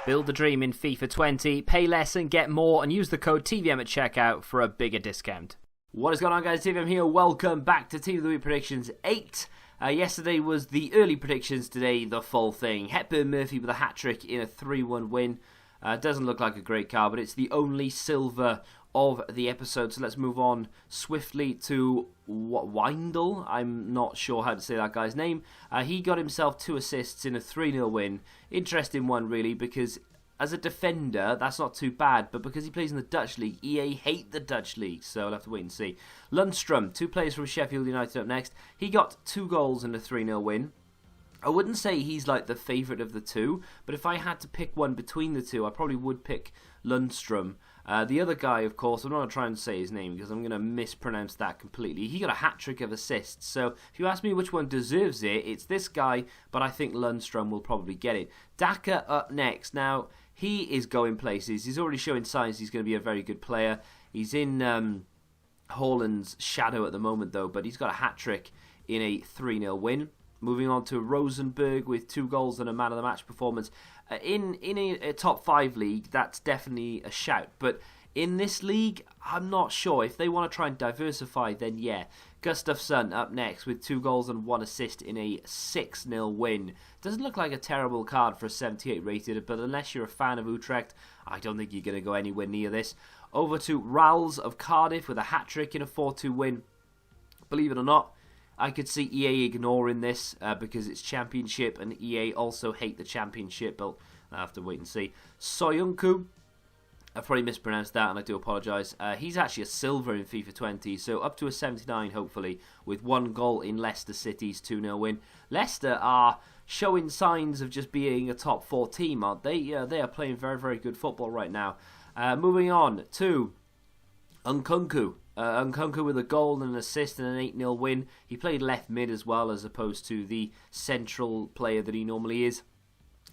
Build the dream in FIFA 20, pay less and get more, and use the code TVM at checkout for a bigger discount. What is going on, guys? TVM here. Welcome back to Team of the Week Predictions 8. Yesterday was the early predictions, today the full thing. Hepburn Murphy with a hat-trick in a 3-1 win. Doesn't look like a great card, but it's the only silver of the episode. So let's move on swiftly to Windle. I'm not sure how to say that guy's name. He got himself 2 assists in a 3-0 win. Interesting one, really, because as a defender, that's not too bad, but because he plays in the Dutch League, EA hate the Dutch League, so I'll have to wait and see. Lundstrom, 2 players from Sheffield United up next. He got 2 goals in a 3-0 win. I wouldn't say he's like the favourite of the two, but if I had to pick one between the two, I probably would pick Lundstrom. The other guy, of course, I'm not going to try and say his name because I'm going to mispronounce that completely. He got a hat-trick of assists, so if you ask me which one deserves it, it's this guy, but I think Lundstrom will probably get it. Daka up next. Now, he is going places. He's already showing signs he's going to be a very good player. He's in Haaland's shadow at the moment, though, but he's got a hat-trick in a 3-0 win. Moving on to Rosenberg with 2 goals and a man of the match performance. In a top 5 league, that's definitely a shout. But in this league, I'm not sure. If they want to try and diversify, then yeah. GUSTAFSON up next with 2 goals and 1 assist in a 6-0 win. Doesn't look like a terrible card for a 78 rated, but unless you're a fan of Utrecht, I don't think you're going to go anywhere near this. Over to Rals of Cardiff with a hat-trick in a 4-2 win. Believe it or not, I could see EA ignoring this because it's Championship, and EA also hate the Championship, but I'll have to wait and see. Soyuncu, I've probably mispronounced that, and I do apologise. He's actually a silver in FIFA 20, so up to a 79, hopefully, with 1 goal in Leicester City's 2-0 win. Leicester are showing signs of just being a top 4 team, aren't they? They are playing very, very good football right now. Moving on to Nkunku. Nkunku with a goal and an assist and an 8-0 win. He played left mid as well, as opposed to the central player that he normally is.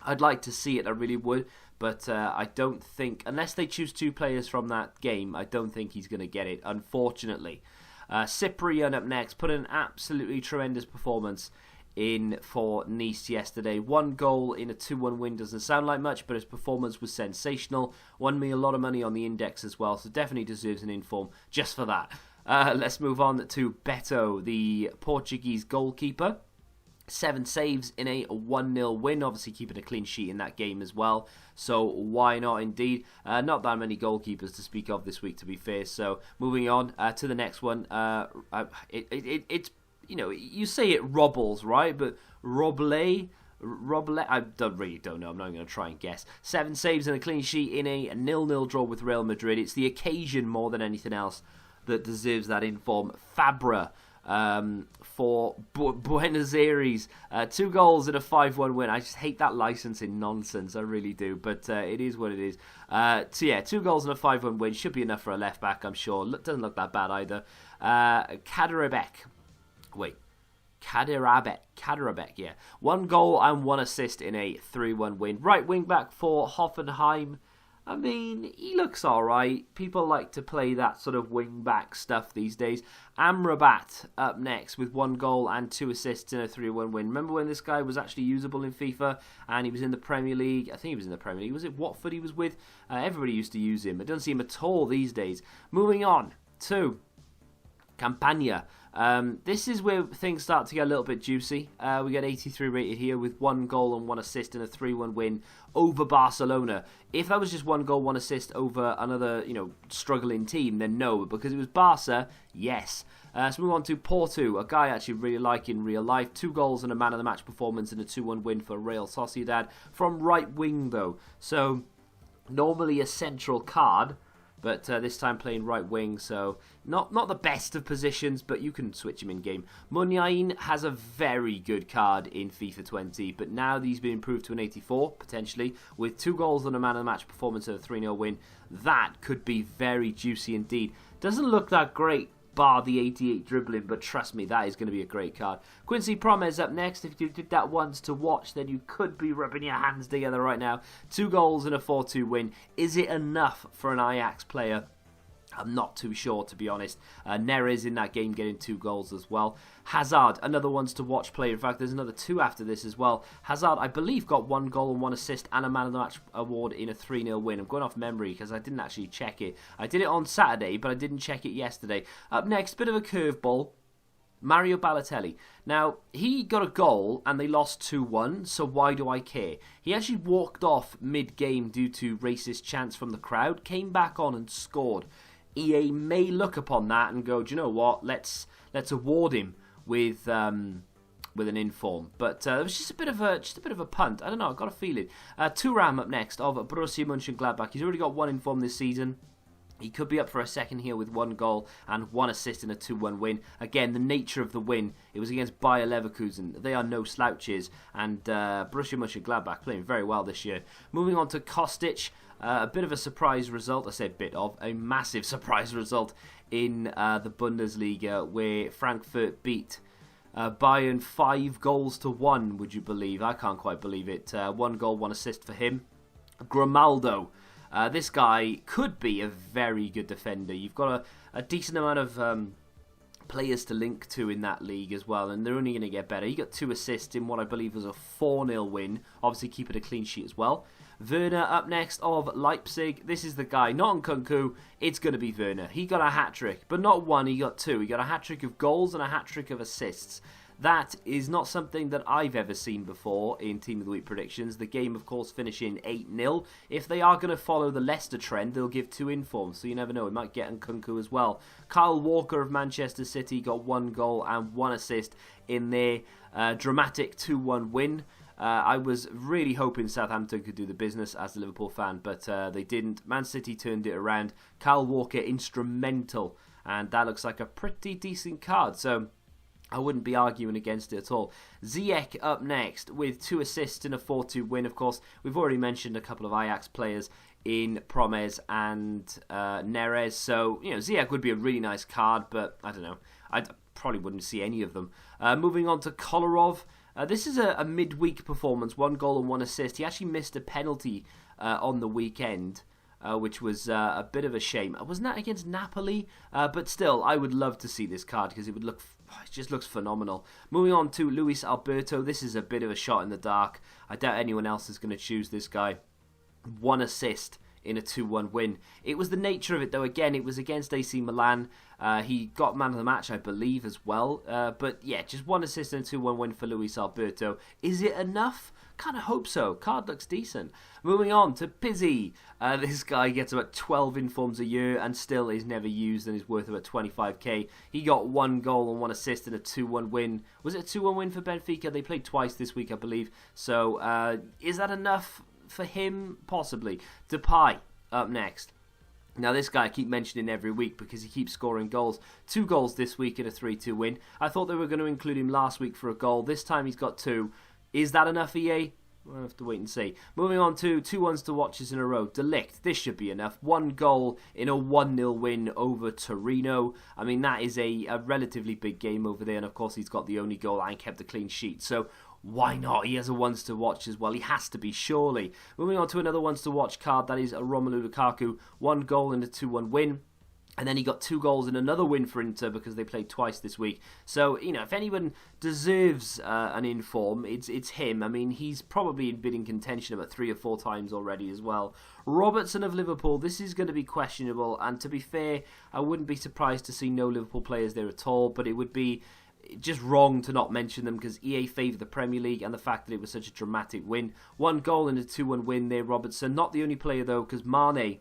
I'd like to see it, I really would, but I don't think, unless they choose 2 players from that game, I don't think he's going to get it, unfortunately. CYPRIEN up next, put in an absolutely tremendous performance in for Nice yesterday. 1 goal in a 2-1 win doesn't sound like much, but his performance was sensational. Won me a lot of money on the index as well, so definitely deserves an inform just for that. Let's move on to Beto, the Portuguese goalkeeper. 7 saves in a 1-0 win, obviously keeping a clean sheet in that game as well, so why not indeed. Not that many goalkeepers to speak of this week, to be fair, so moving on to the next one. It's, you know, you say it Robbles, right? But Roble, I really don't know. I'm not going to try and guess. 7 saves and a clean sheet in a 0-0 draw with Real Madrid. It's the occasion more than anything else that deserves that inform. Fabra for Buenos Aires. 2 goals in a 5-1 win. I just hate that licensing nonsense. I really do. But it is what it is. So yeah, 2 goals and a 5-1 win. Should be enough for a left back, I'm sure. Doesn't look that bad either. Kaderabek, yeah. 1 goal and 1 assist in a 3-1 win. Right wing back for Hoffenheim. I mean, he looks alright. People like to play that sort of wing back stuff these days. Amrabat up next with 1 goal and 2 assists in a 3-1 win. Remember when this guy was actually usable in FIFA and he was in the Premier League? I think he was in the Premier League. Was it Watford he was with? Everybody used to use him. It doesn't see him at all these days. Moving on to CAMPANA. This is where things start to get a little bit juicy. We get 83 rated here with 1 goal and 1 assist in a 3-1 win over Barcelona. If that was just 1 goal, 1 assist over another, struggling team, then no. But because it was Barca, yes. So move on to Porto, a guy I actually really like in real life. 2 goals and a man of the match performance in a 2-1 win for Real Sociedad from right wing though. So normally a central card, but this time playing right wing, so not the best of positions, but you can switch him in game. Muniain has a very good card in FIFA 20, but now he's been improved to an 84 potentially with 2 goals and a man of the match performance and a 3-0 win. That could be very juicy indeed. Doesn't look that great, bar the 88 dribbling, but trust me, that is going to be a great card. Quincy Promes up next. If you did that once to watch, then you could be rubbing your hands together right now. 2 goals and a 4-2 win. Is it enough for an Ajax player? I'm not too sure, to be honest. Neres in that game getting 2 goals as well. Hazard, another ones to watch player. In fact, there's another 2 after this as well. Hazard, I believe, got 1 goal and 1 assist and a man of the match award in a 3-0 win. I'm going off memory because I didn't actually check it. I did it on Saturday, but I didn't check it yesterday. Up next, bit of a curveball. Mario Balotelli. Now, he got a goal and they lost 2-1, so why do I care? He actually walked off mid-game due to racist chants from the crowd, came back on and scored. EA may look upon that and go, do you know what? Let's award him with an inform. But it was just a bit of a punt. I don't know. I've got a feeling. Thuram up next of Borussia Mönchengladbach. He's already got 1 inform this season. He could be up for a second here with 1 goal and 1 assist in a 2-1 win. Again, the nature of the win, it was against Bayer Leverkusen. They are no slouches, and Borussia Mönchengladbach playing very well this year. Moving on to Kostic, a bit of a surprise result. I said bit of, a massive surprise result in the Bundesliga, where Frankfurt beat Bayern 5-1, would you believe? I can't quite believe it. 1 goal, 1 assist for him. Grimaldo. This guy could be a very good defender. You've got a decent amount of players to link to in that league as well, and they're only going to get better. He got 2 assists in what I believe was a 4-0 win, obviously keeping a clean sheet as well. Werner up next of Leipzig. This is the guy, not Nkunku, it's going to be Werner. He got a hat-trick, but not 1, he got 2. He got a hat-trick of goals and a hat-trick of assists. That is not something that I've ever seen before in Team of the Week predictions. The game, of course, finishing 8-0. If they are going to follow the Leicester trend, they'll give 2 informs, so you never know. We might get Nkunku as well. Kyle Walker of Manchester City got 1 goal and 1 assist in their dramatic 2-1 win. I was really hoping Southampton could do the business as a Liverpool fan, but they didn't. Man City turned it around. Kyle Walker instrumental, and that looks like a pretty decent card. So I wouldn't be arguing against it at all. Ziyech up next with 2 assists in a 4-2 win. Of course, we've already mentioned a couple of Ajax players in Promes and Neres. So, you know, Ziyech would be a really nice card, but I don't know. I probably wouldn't see any of them. Moving on to Kolarov. This is a midweek performance, 1 goal and 1 assist. He actually missed a penalty on the weekend, which was a bit of a shame. Wasn't that against Napoli? But still, I would love to see this card because it just looks phenomenal. Moving on to Luis Alberto. This is a bit of a shot in the dark. I doubt anyone else is going to choose this guy. 1 assist in a 2-1 win. It was the nature of it, though. Again, it was against AC Milan. He got man of the match, I believe, as well. But yeah, just 1 assist and a 2-1 win for Luis Alberto. Is it enough? Kind of hope so. Card looks decent. Moving on to Pizzi. This guy gets about 12 informs a year and still is never used and is worth about 25k. He got 1 goal and 1 assist in a 2-1 win. Was it a 2-1 win for Benfica? They played twice this week, I believe. So is that enough for him? Possibly. Depay up next. Now, this guy I keep mentioning every week because he keeps scoring goals. 2 goals this week in a 3-2 win. I thought they were going to include him last week for a goal. This time he's got 2. Is that enough, EA? We'll have to wait and see. Moving on to 2 ones to watches in a row. De Ligt, this should be enough. 1 goal in a 1-0 win over Torino. I mean, that is a relatively big game over there. And, of course, he's got the only goal and kept a clean sheet. So, why not? He has a ones to watch as well. He has to be, surely. Moving on to another ones to watch card. That is a Romelu Lukaku. 1 goal in a 2-1 win. And then he got 2 goals in another win for Inter because they played twice this week. So, you know, if anyone deserves an inform, it's him. I mean, he's probably been in contention about 3 or 4 times already as well. Robertson of Liverpool, this is going to be questionable. And to be fair, I wouldn't be surprised to see no Liverpool players there at all. But it would be just wrong to not mention them because EA favoured the Premier League and the fact that it was such a dramatic win. 1 goal in a 2-1 win there, Robertson. Not the only player, though, because Mane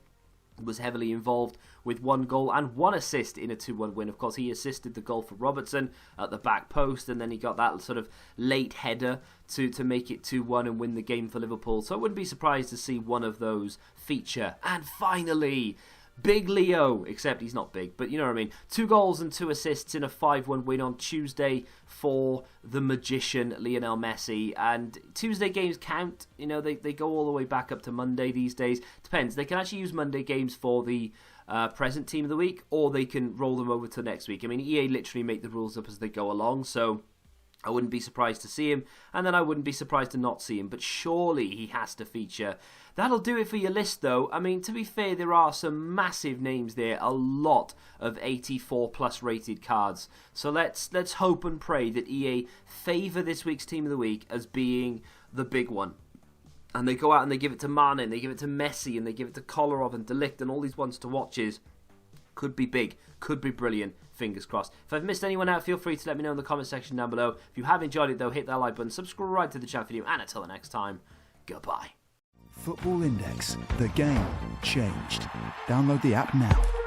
was heavily involved with 1 goal and 1 assist in a 2-1 win. Of course, he assisted the goal for Robertson at the back post, and then he got that sort of late header to make it 2-1 and win the game for Liverpool. So I wouldn't be surprised to see one of those feature. And finally, Big Leo, except he's not big, but you know what I mean. 2 goals and 2 assists in a 5-1 win on Tuesday for the magician Lionel Messi. And Tuesday games count. You know, they go all the way back up to Monday these days. Depends. They can actually use Monday games for the present team of the week, or they can roll them over to next week. I mean, EA literally make the rules up as they go along, so I wouldn't be surprised to see him, and then I wouldn't be surprised to not see him, but surely he has to feature. That'll do it for your list, though. I mean, to be fair, there are some massive names there, a lot of 84 plus rated cards. So let's hope and pray that EA favour this week's Team of the Week as being the big one. And they go out and they give it to Mane, and they give it to Messi, and they give it to Kolarov and De Ligt, and all these ones to watches. Could be big, could be brilliant, fingers crossed. If I've missed anyone out, feel free to let me know in the comment section down below. If you have enjoyed it though, hit that like button, subscribe to the channel video, and until the next time, goodbye. Football Index, the game changed. Download the app now.